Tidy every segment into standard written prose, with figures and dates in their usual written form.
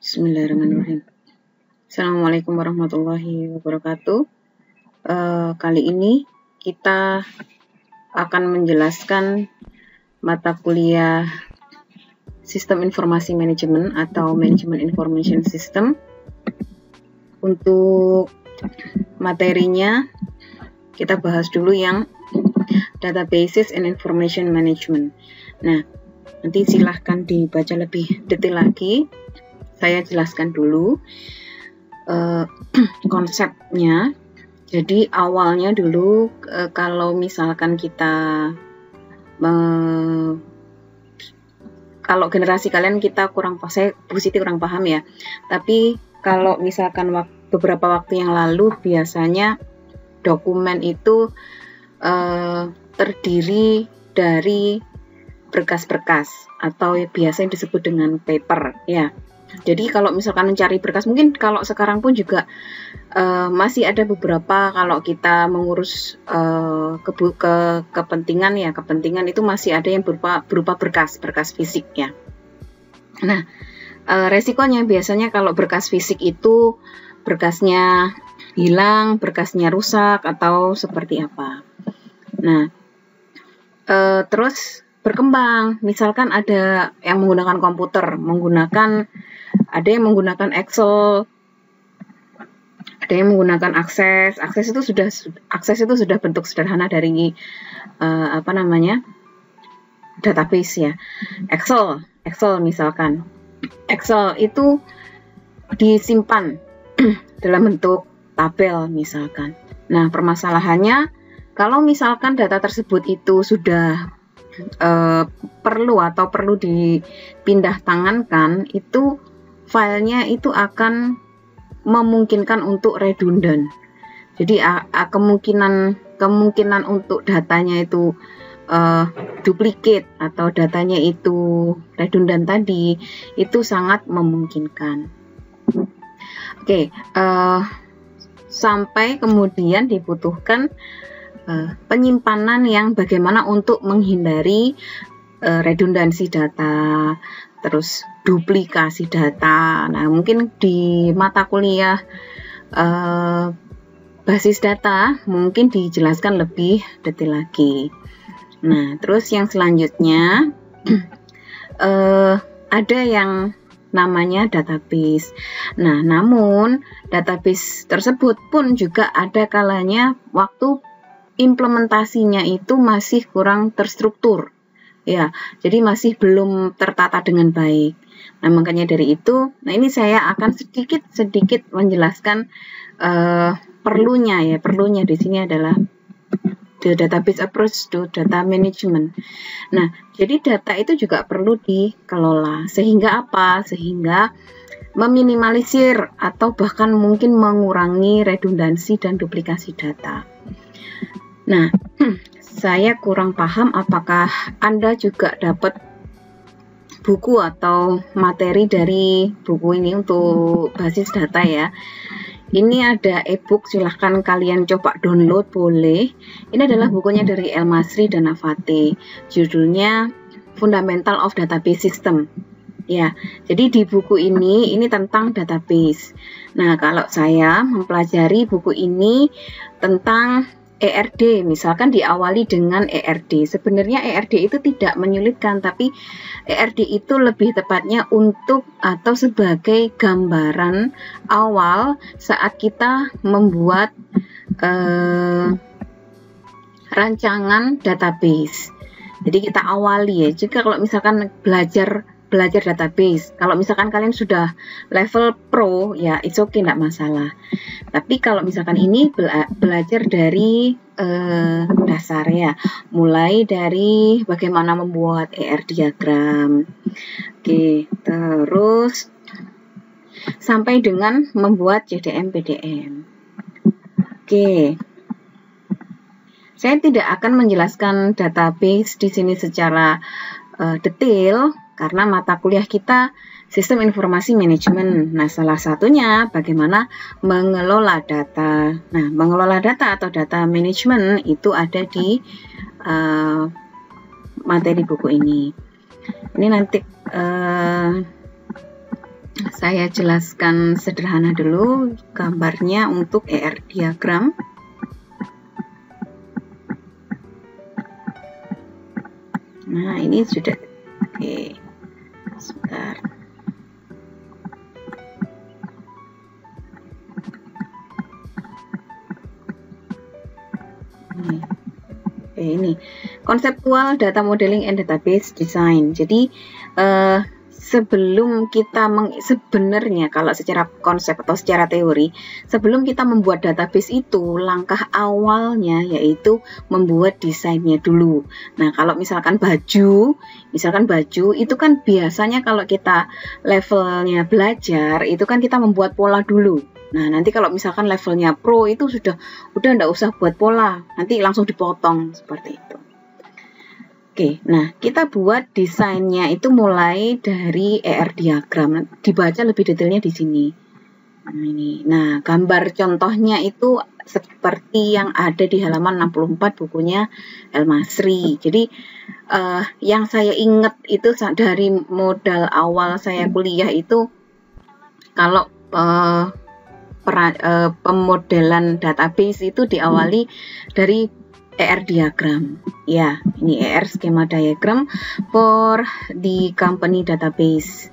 Bismillahirrahmanirrahim. Assalamualaikum warahmatullahi wabarakatuh. Kali ini kita akan menjelaskan mata kuliah Sistem Informasi Manajemen atau Manajemen Information System. Untuk materinya kita bahas dulu yang Databases and Information Management. Nah, nanti silahkan dibaca lebih detail lagi. Saya jelaskan dulu konsepnya. Jadi awalnya dulu kalau misalkan kita kalau generasi kalian kita saya posisi kurang paham ya. Tapi kalau misalkan beberapa waktu yang lalu biasanya dokumen itu terdiri dari berkas-berkas atau biasanya disebut dengan paper ya. Jadi kalau misalkan mencari berkas, mungkin kalau sekarang pun juga masih ada beberapa kalau kita mengurus kepentingan itu masih ada yang berupa berkas fisik ya. Nah, resikonya biasanya kalau berkas fisik itu berkasnya hilang, berkasnya rusak atau seperti apa. Nah, terus berkembang, misalkan ada yang menggunakan komputer, ada yang menggunakan Excel, ada yang menggunakan Access itu sudah bentuk sederhana dari database ya. Excel misalkan, Excel itu disimpan dalam bentuk tabel misalkan. Nah, permasalahannya kalau misalkan data tersebut itu sudah perlu dipindah tangankan, itu filenya itu akan memungkinkan untuk redundant. Jadi kemungkinan untuk datanya itu duplicate atau datanya itu redundant tadi itu sangat memungkinkan. Oke, sampai kemudian dibutuhkan penyimpanan yang bagaimana untuk menghindari redundansi data, terus duplikasi data. Nah, mungkin di mata kuliah basis data mungkin dijelaskan lebih detail lagi. Nah, terus yang selanjutnya ada yang namanya database. Nah, namun database tersebut pun juga ada kalanya waktu implementasinya itu masih kurang terstruktur ya, jadi masih belum tertata dengan baik. Nah, makanya dari itu, ini saya akan sedikit menjelaskan perlunya di sini adalah the database approach to data management. Nah, jadi data itu juga perlu dikelola sehingga meminimalisir atau bahkan mungkin mengurangi redundansi dan duplikasi data. Nah, saya kurang paham apakah Anda juga dapat buku atau materi dari buku ini untuk basis data ya. Ini ada e-book, silahkan kalian coba download, boleh. Ini adalah bukunya dari El Masri dan Nafate. Judulnya Fundamental of Database System. Ya, jadi di buku ini tentang database. Nah, kalau saya mempelajari buku ini tentang ERD, misalkan diawali dengan ERD. Sebenarnya ERD itu tidak menyulitkan, tapi ERD itu lebih tepatnya untuk atau sebagai gambaran awal saat kita membuat rancangan database. Jadi kita awali ya. Jika kalau misalkan belajar database, kalau misalkan kalian sudah level pro ya it's okay, enggak masalah. Tapi kalau misalkan ini belajar dari dasar ya, mulai dari bagaimana membuat ER diagram, oke, terus sampai dengan membuat JDM PDM. Oke, saya tidak akan menjelaskan database di sini secara detail karena mata kuliah kita Sistem Informasi Manajemen. Nah, salah satunya bagaimana mengelola data. Nah, mengelola data atau data manajemen itu ada di materi buku ini. Ini nanti Saya jelaskan sederhana dulu gambarnya untuk ER diagram. Nah, ini sudah. Oke, sebentar. Ini konseptual data modeling and database design. Jadi sebelum kita sebenarnya kalau secara konsep atau secara teori, sebelum kita membuat database itu, langkah awalnya yaitu membuat desainnya dulu. Nah, kalau misalkan baju itu kan biasanya kalau kita levelnya belajar itu kan kita membuat pola dulu. Nah, nanti kalau misalkan levelnya pro itu udah enggak usah buat pola, nanti langsung dipotong seperti itu. Oke, nah kita buat desainnya itu mulai dari ER diagram. Dibaca lebih detailnya di sini. Nah, ini. Nah, gambar contohnya itu seperti yang ada di halaman 64 bukunya El Masri. Jadi yang saya ingat itu dari modal awal saya kuliah itu kalau pemodelan database itu diawali dari ER diagram. Ya, ini ER schema diagram for the company database.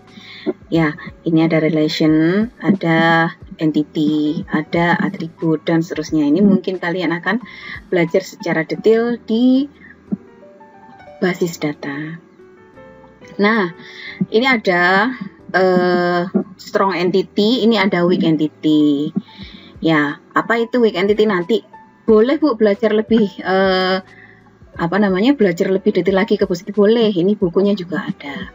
Ya, ini ada relation, ada entity, ada atribut dan seterusnya. Ini mungkin kalian akan belajar secara detail di basis data. Nah, ini ada strong entity, ini ada weak entity. Ya, apa itu weak entity nanti? Boleh Bu belajar lebih belajar lebih detail lagi ke positif, boleh. Ini bukunya juga ada.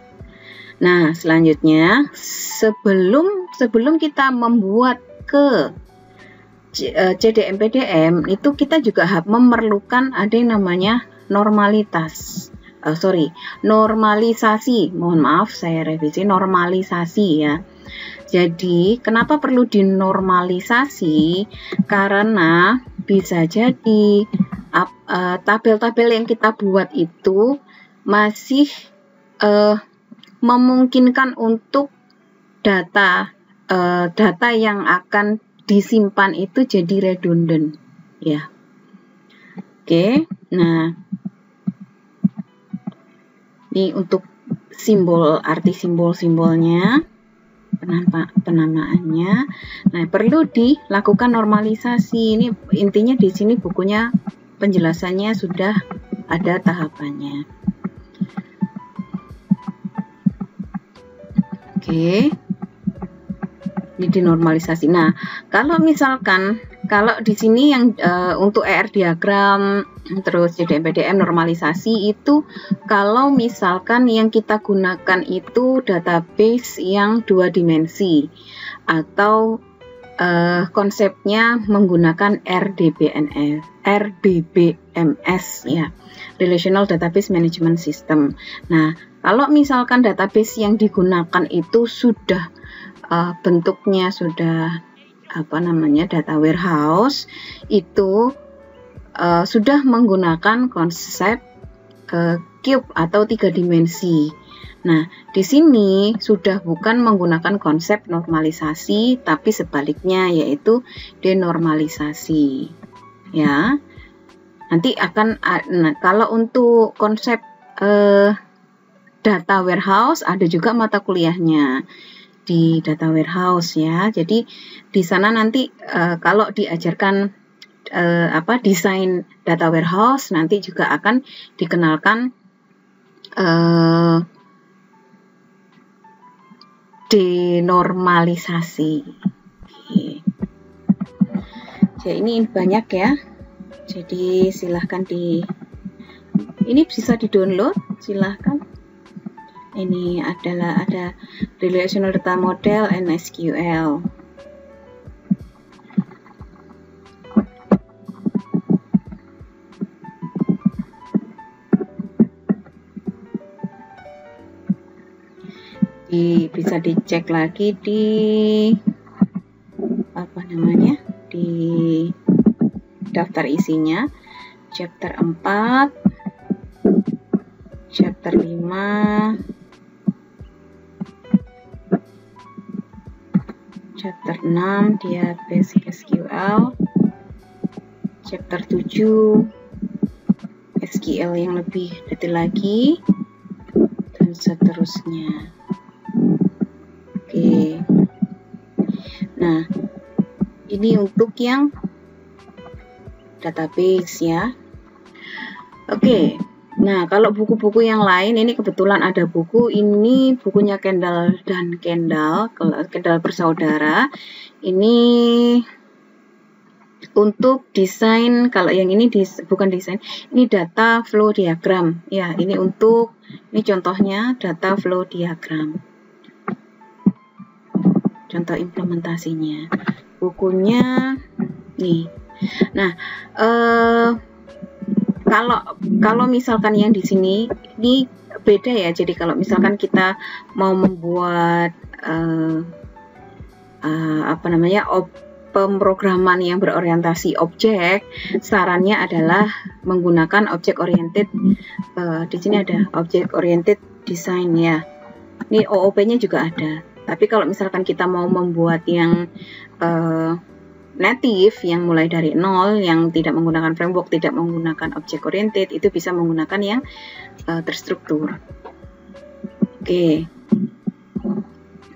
Nah, selanjutnya sebelum kita membuat ke CDM PDM itu kita juga memerlukan ada yang namanya normalisasi. Mohon maaf saya revisi, normalisasi ya. Jadi, kenapa perlu dinormalisasi? Karena bisa jadi tabel-tabel yang kita buat itu masih memungkinkan untuk data yang akan disimpan itu jadi redundant, ya. Oke, nah ini untuk arti simbol-simbolnya. Penamaannya. Nah, perlu dilakukan normalisasi. Ini intinya di sini bukunya penjelasannya sudah ada tahapannya. Oke. Ini dinormalisasi. Nah, kalau di sini yang untuk ER diagram terus CDM PDM normalisasi itu kalau misalkan yang kita gunakan itu database yang 2 dimensi atau konsepnya menggunakan RDBMS ya, Relational Database Management System. Nah, kalau misalkan database yang digunakan itu sudah bentuknya sudah data warehouse, itu sudah menggunakan konsep cube atau 3 dimensi. Nah, di sini sudah bukan menggunakan konsep normalisasi, tapi sebaliknya yaitu denormalisasi. Ya, nanti kalau untuk konsep data warehouse ada juga mata kuliahnya di data warehouse ya. Jadi di sana nanti kalau diajarkan desain data warehouse nanti juga akan dikenalkan denormalisasi. Jadi ini banyak ya. Jadi silahkan ini bisa di-download, silahkan. Ini ada Relational Data Model and SQL. Bisa dicek lagi di di daftar isinya, chapter 4, chapter 5, chapter 6 dia basic SQL, chapter 7 SQL yang lebih detail lagi, dan seterusnya. Oke. Nah, ini untuk yang database ya. Oke. Nah, kalau buku-buku yang lain, ini kebetulan ada buku, ini bukunya Kendall dan Kendall bersaudara. Ini untuk desain, kalau yang ini bukan desain, ini data flow diagram. Ya, ini contohnya data flow diagram. Contoh implementasinya. Bukunya nih. Nah, kalau misalkan yang di sini ini beda ya. Jadi kalau misalkan kita mau membuat pemrograman yang berorientasi objek, sarannya adalah menggunakan object oriented. Di sini ada object oriented design ya. Ini OOP-nya juga ada. Tapi kalau misalkan kita mau membuat yang native, yang mulai dari nol, yang tidak menggunakan framework, tidak menggunakan object oriented, itu bisa menggunakan yang terstruktur. Oke,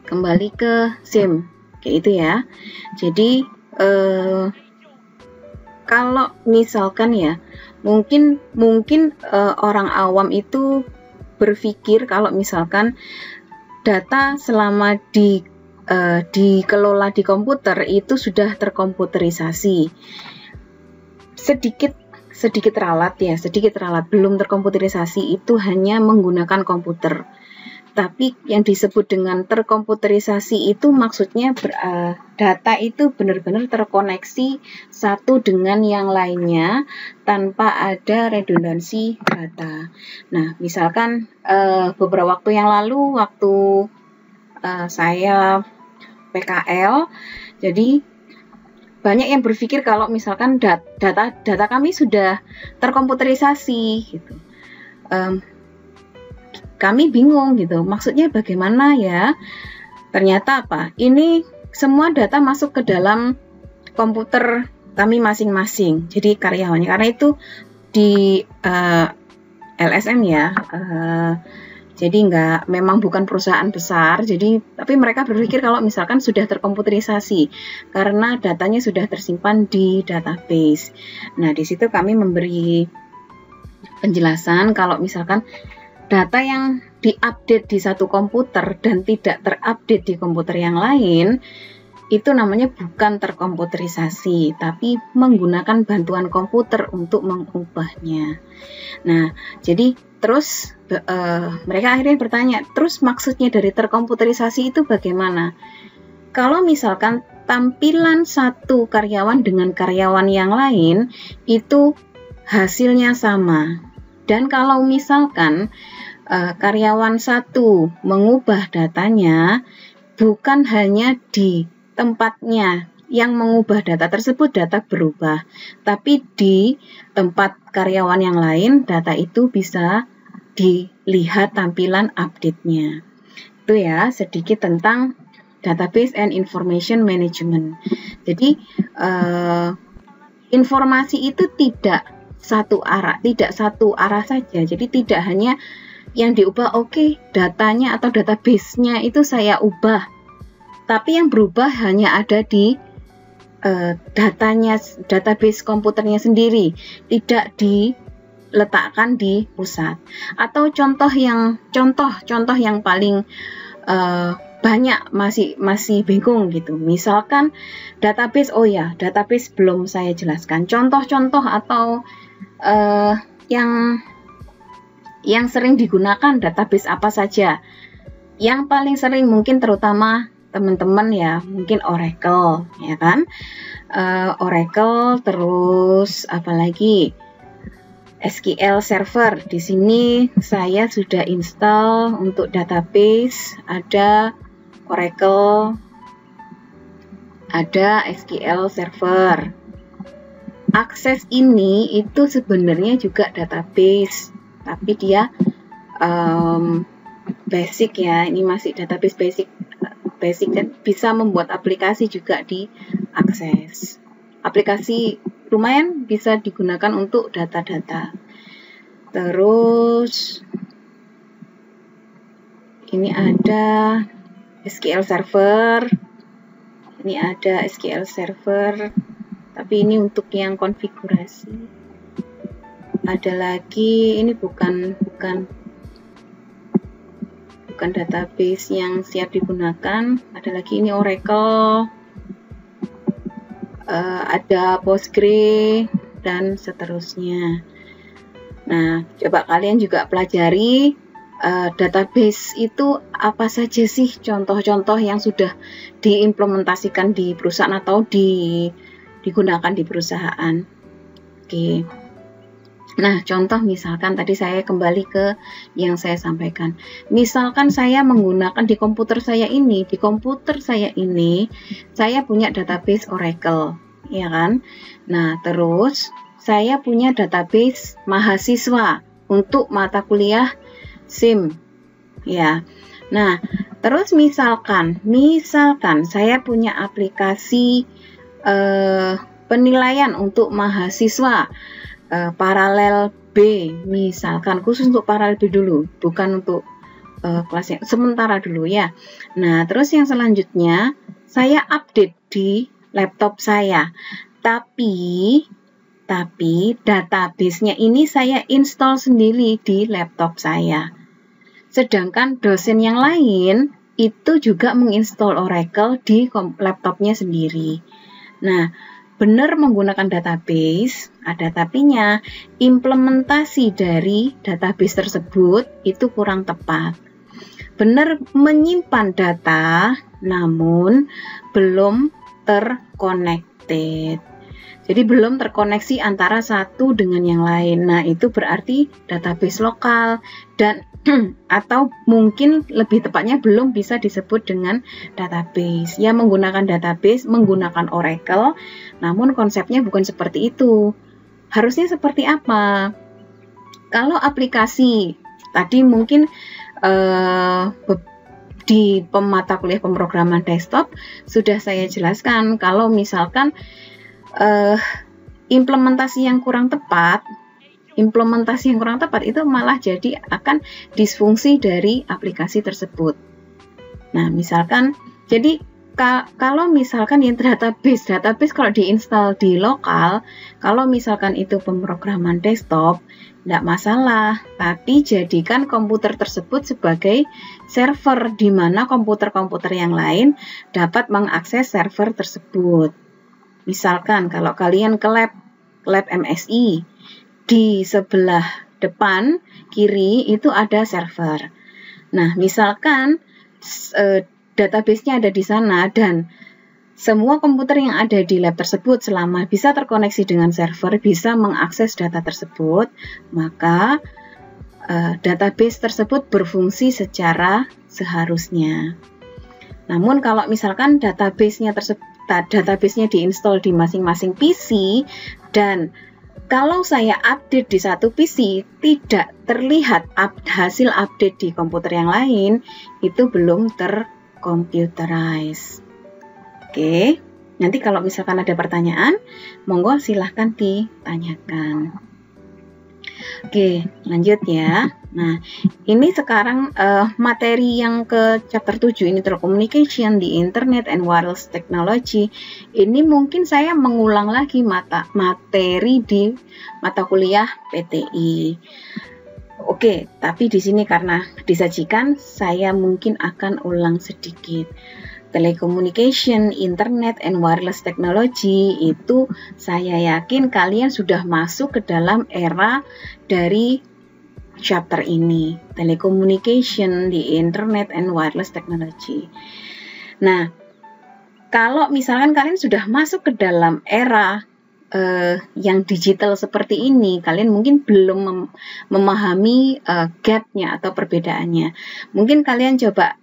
kembali ke SIM, kayak itu ya. Jadi kalau misalkan ya, mungkin orang awam itu berpikir kalau misalkan data selama dikelola di komputer itu sudah terkomputerisasi. Sedikit ralat belum terkomputerisasi, itu hanya menggunakan komputer. Tapi yang disebut dengan terkomputerisasi itu maksudnya data itu benar-benar terkoneksi satu dengan yang lainnya tanpa ada redundansi data. Nah, misalkan beberapa waktu yang lalu, waktu saya PKL, jadi banyak yang berpikir kalau misalkan data kami sudah terkomputerisasi gitu. Kami bingung gitu, maksudnya bagaimana ya? Ternyata apa? Ini semua data masuk ke dalam komputer kami masing-masing. Jadi karyawannya, karena itu di LSM ya. Jadi memang bukan perusahaan besar. Tapi mereka berpikir kalau misalkan sudah terkomputerisasi karena datanya sudah tersimpan di database. Nah, di situ kami memberi penjelasan kalau misalkan data yang diupdate di satu komputer dan tidak terupdate di komputer yang lain, itu namanya bukan terkomputerisasi, tapi menggunakan bantuan komputer untuk mengubahnya. Nah, jadi terus mereka akhirnya bertanya, terus maksudnya dari terkomputerisasi itu bagaimana? Kalau misalkan tampilan satu karyawan dengan karyawan yang lain, itu hasilnya sama. Dan kalau misalkan karyawan satu mengubah datanya, bukan hanya di tempatnya yang mengubah data tersebut, data berubah, tapi di tempat karyawan yang lain, data itu bisa dilihat tampilan update-nya. Itu ya, sedikit tentang Database and Information Management. Jadi, informasi itu tidak satu arah saja. Jadi tidak hanya yang diubah, oke, datanya atau database-nya itu saya ubah, tapi yang berubah hanya ada di database komputernya sendiri, tidak diletakkan di pusat. Atau contoh yang paling banyak masih bingung gitu. Misalkan database, database belum saya jelaskan. Contoh-contoh atau yang sering digunakan database apa saja? Yang paling sering mungkin terutama teman-teman ya, mungkin Oracle, ya kan? Oracle, terus apalagi SQL Server. Di sini saya sudah install untuk database, ada Oracle, ada SQL Server. Akses ini itu sebenarnya juga database, tapi dia basic ya, ini masih database basic, basic dan bisa membuat aplikasi juga diakses. Aplikasi lumayan bisa digunakan untuk data-data. Terus ini ada SQL Server. Ini ada SQL Server, tapi ini untuk yang konfigurasi. Ada lagi, ini bukan database yang siap digunakan. Ada lagi ini Oracle, ada Postgre dan seterusnya. Nah, coba kalian juga pelajari database itu apa saja sih contoh-contoh yang sudah diimplementasikan di perusahaan atau digunakan di perusahaan. Oke. Nah, contoh misalkan tadi saya kembali ke yang saya sampaikan. Misalkan saya menggunakan di komputer saya ini, saya punya database Oracle, ya kan? Nah, terus saya punya database mahasiswa untuk mata kuliah SIM, ya. Nah, terus misalkan saya punya aplikasi penilaian untuk mahasiswa paralel B, misalkan khusus untuk paralel B dulu, bukan untuk kelas yang sementara dulu ya. Nah, terus yang selanjutnya saya update di laptop saya, tapi database-nya ini saya install sendiri di laptop saya. Sedangkan dosen yang lain itu juga menginstal Oracle di laptopnya sendiri. Nah, benar menggunakan database, ada tapinya, implementasi dari database tersebut itu kurang tepat. Benar menyimpan data, namun belum terconnected. Jadi belum terkoneksi antara satu dengan yang lain. Nah, itu berarti database lokal dan atau mungkin lebih tepatnya belum bisa disebut dengan database. Ya, menggunakan database, menggunakan Oracle, namun konsepnya bukan seperti itu. Harusnya seperti apa? Kalau aplikasi tadi mungkin di mata kuliah pemrograman desktop sudah saya jelaskan, kalau misalkan implementasi yang kurang tepat itu malah jadi akan disfungsi dari aplikasi tersebut. Nah, misalkan jadi kalau misalkan yang database kalau diinstal di lokal, kalau misalkan itu pemrograman desktop, tidak masalah, tapi jadikan komputer tersebut sebagai server di mana komputer-komputer yang lain dapat mengakses server tersebut. Misalkan kalau kalian ke lab MSI, di sebelah depan kiri itu ada server. Nah, misalkan database-nya ada di sana dan semua komputer yang ada di lab tersebut selama bisa terkoneksi dengan server, bisa mengakses data tersebut, maka database tersebut berfungsi secara seharusnya. Namun kalau misalkan database-nya diinstal di masing-masing PC dan kalau saya update di satu PC tidak terlihat hasil update di komputer yang lain, itu belum tercomputerize. Oke, nanti kalau misalkan ada pertanyaan, monggo silahkan ditanyakan. Oke, lanjut ya. Nah, ini sekarang materi yang ke chapter 7 ini telecommunication di Internet and Wireless Technology. Ini mungkin saya mengulang lagi materi di mata kuliah PTI. Oke, tapi di sini karena disajikan, saya mungkin akan ulang sedikit. Telecommunication, Internet, and Wireless Technology itu saya yakin kalian sudah masuk ke dalam era dari chapter ini. Telecommunication di Internet and Wireless Technology. Nah, kalau misalkan kalian sudah masuk ke dalam era yang digital seperti ini, kalian mungkin belum memahami gap-nya atau perbedaannya. Mungkin kalian coba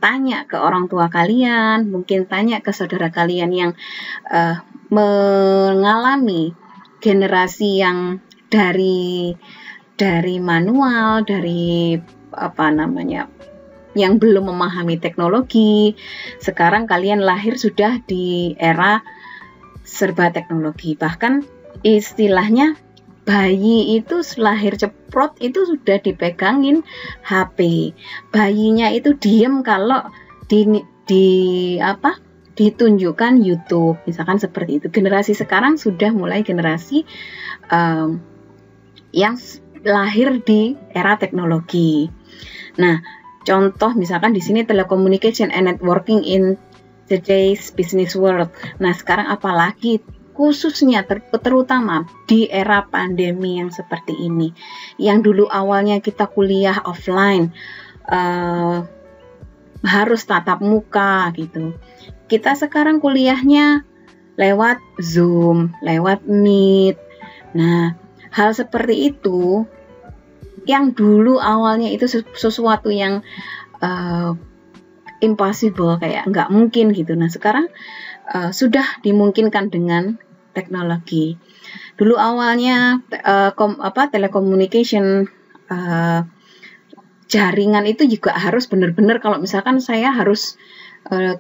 tanya ke orang tua kalian, mungkin tanya ke saudara kalian yang mengalami generasi yang dari manual, dari yang belum memahami teknologi. Sekarang kalian lahir sudah di era serba teknologi. Bahkan istilahnya bayi itu lahir ceprot itu sudah dipegangin HP. Bayinya itu diem kalau ditunjukkan YouTube, misalkan seperti itu. Generasi sekarang sudah mulai generasi yang lahir di era teknologi. Nah, contoh misalkan di sini telecommunication and networking in today's business world. Nah, sekarang apalagi khususnya terutama di era pandemi yang seperti ini, yang dulu awalnya kita kuliah offline, harus tatap muka gitu. Kita sekarang kuliahnya lewat Zoom, lewat Meet. Nah, hal seperti itu yang dulu awalnya itu sesuatu yang impossible, kayak nggak mungkin gitu. Nah, sekarang sudah dimungkinkan dengan teknologi. Dulu awalnya telecommunication, jaringan itu juga harus benar-benar, kalau misalkan saya harus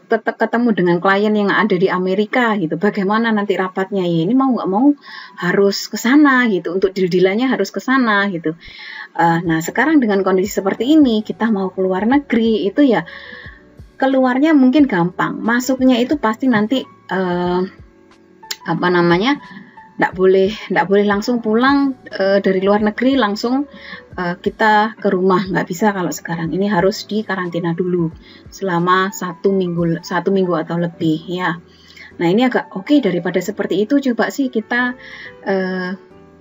tetap ketemu dengan klien yang ada di Amerika gitu, bagaimana nanti rapatnya, ya ini mau nggak mau harus ke sana gitu, untuk deal-dealannya harus ke sana gitu. Nah, sekarang dengan kondisi seperti ini, kita mau keluar negeri itu ya keluarnya mungkin gampang, masuknya itu pasti nanti nggak boleh langsung pulang dari luar negeri langsung kita ke rumah, nggak bisa kalau sekarang. Ini harus di karantina dulu selama satu minggu atau lebih ya. Nah, ini agak oke, daripada seperti itu coba sih kita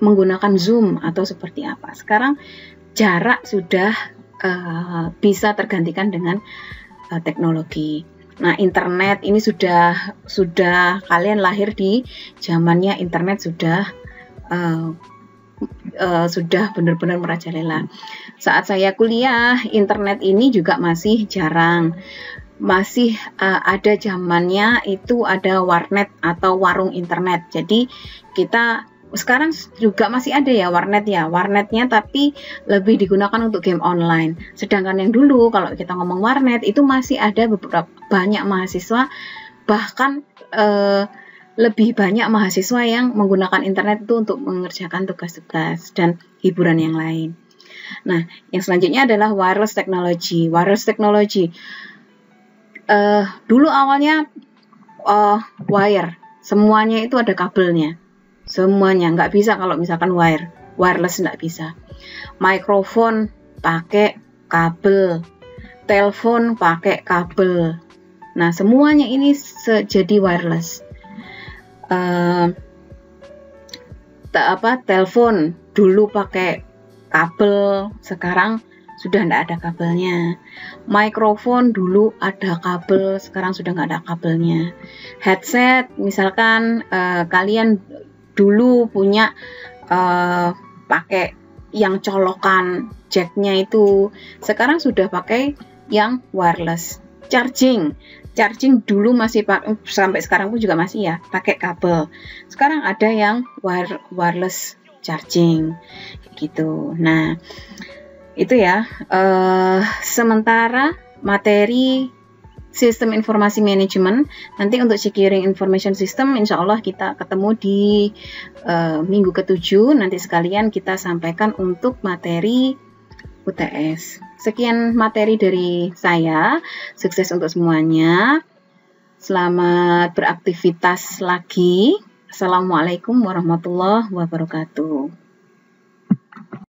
menggunakan Zoom atau seperti apa. Sekarang jarak sudah bisa tergantikan dengan teknologi. Nah, internet ini sudah kalian lahir di zamannya internet, sudah benar-benar merajalela. Saat saya kuliah, internet ini juga masih jarang. Masih ada zamannya itu ada warnet atau warung internet. Jadi kita sekarang juga masih ada ya warnetnya, tapi lebih digunakan untuk game online. Sedangkan yang dulu kalau kita ngomong warnet itu masih ada banyak mahasiswa, bahkan lebih banyak mahasiswa yang menggunakan internet itu untuk mengerjakan tugas-tugas dan hiburan yang lain. Nah, yang selanjutnya adalah wireless technology. Dulu awalnya wire, semuanya itu ada kabelnya. Semuanya, nggak bisa kalau misalkan wireless nggak bisa. Mikrofon pakai kabel, telepon pakai kabel. Nah, semuanya ini jadi wireless. Telepon dulu pakai kabel, sekarang sudah nggak ada kabelnya. Mikrofon dulu ada kabel, sekarang sudah nggak ada kabelnya. Headset, misalkan kalian dulu punya pakai yang colokan jacknya itu, sekarang sudah pakai yang wireless. Charging dulu masih sampai sekarang pun juga masih ya pakai kabel. Sekarang ada yang wireless charging gitu. Nah, itu ya sementara materi sistem informasi manajemen. Nanti untuk securing information system, insya Allah kita ketemu di minggu ke-7. Nanti sekalian kita sampaikan untuk materi UTS. Sekian materi dari saya. Sukses untuk semuanya. Selamat beraktivitas lagi. Assalamualaikum warahmatullahi wabarakatuh.